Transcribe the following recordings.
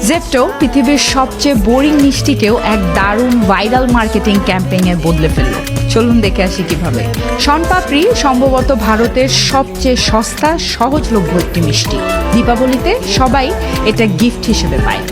Zepto পৃথিবীর সবচেয়ে boring মিষ্টিকেও এক দারুণ ভাইরাল মার্কেটিং ক্যাম্পেইনে বদলে ফেলল। চলুন দেখে আসি কিভাবে। শনপাপড়ি সম্ভবত ভারতের সবচেয়ে সস্তা সহজলভ্য একটি মিষ্টি। দীপাবলিতে সবাই এটা গিফট হিসেবে পায়।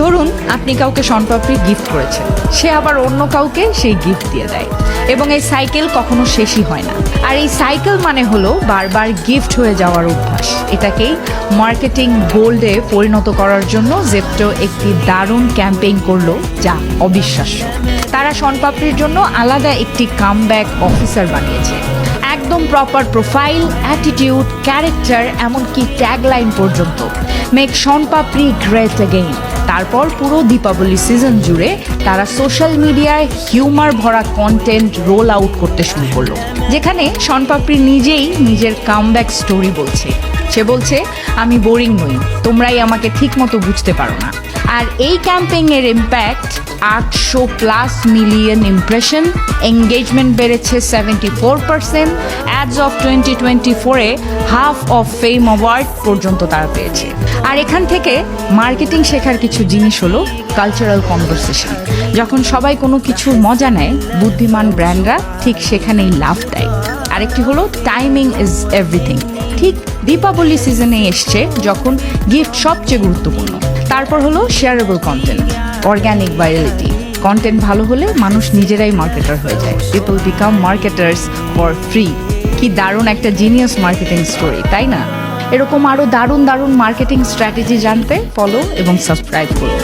ধরুন আপনি কাউকে শনপাপড়ি গিফট করেছেন, সে আবার অন্য কাউকে সেই গিফট দিয়ে দেয় এবং এই সাইকেল কখনো শেষই হয় না। আর এই সাইকেল মানে হলো বারবার গিফট হয়ে যাওয়ার অভ্যাস। এটাকেই মার্কেটিং গোল্ডে পরিণত করার জন্য জেপ্টো একটি দারুণ ক্যাম্পেইন করলো, যা অবিশ্বাস্য। তারা শনপাপড়ির জন্য আলাদা একটি কামব্যাক অফিসার বানিয়েছে, একদম প্রপার প্রোফাইল, অ্যাটিটিউড, ক্যারেক্টার, এমনকি ট্যাগলাইন পর্যন্ত। Make soan papdi great again. তারপর পুরো দীপাবলি সিজন জুড়ে তারা সোশ্যাল মিডিয়ায় হিউমার ভরা কন্টেন্ট রোল আউট করতে শুরু করলো, যেখানে শনপাপড়ি নিজেই নিজের কামব্যাক স্টোরি বলছে। সে বলছে, আমি বোরিং নই, তোমরাই আমাকে ঠিক মতো বুঝতে পারো না। আর এই ক্যাম্পেইনের ইম্প্যাক্ট 800+ মিলিয়ন ইমপ্রেশন, এঙ্গেজমেন্ট বেড়েছে 74%, অ্যাডস অফ 2024-এ হাফ অফ ফেম অ্যাওয়ার্ড পর্যন্ত তারা পেয়েছে। আর এখান থেকে মার্কেটিং শেখার কিছু জিনিস হলো কালচারাল কনভারসেশন। যখন সবাই কোনো কিছুর মজা নেয়, বুদ্ধিমান ব্র্যান্ডরা ঠিক সেখানেই লাভ দেয়। আরেকটি হলো টাইমিং ইজ এভরিথিং। ঠিক দীপাবলি সিজনে এসছে যখন গিফট সবচেয়ে গুরুত্বপূর্ণ। তারপর হলো shareable content, organic virality. Content ভালো হলে মানুষ নিজেরাই মার্কেটার হয়ে যায়। People become marketers for free. কি দারুণ একটা জিনিয়াস মার্কেটিং স্টোরি, তাই না? এরকম আরও দারুণ দারুণ মার্কেটিং স্ট্র্যাটেজি জানতে ফলো এবং সাবস্ক্রাইব করুন।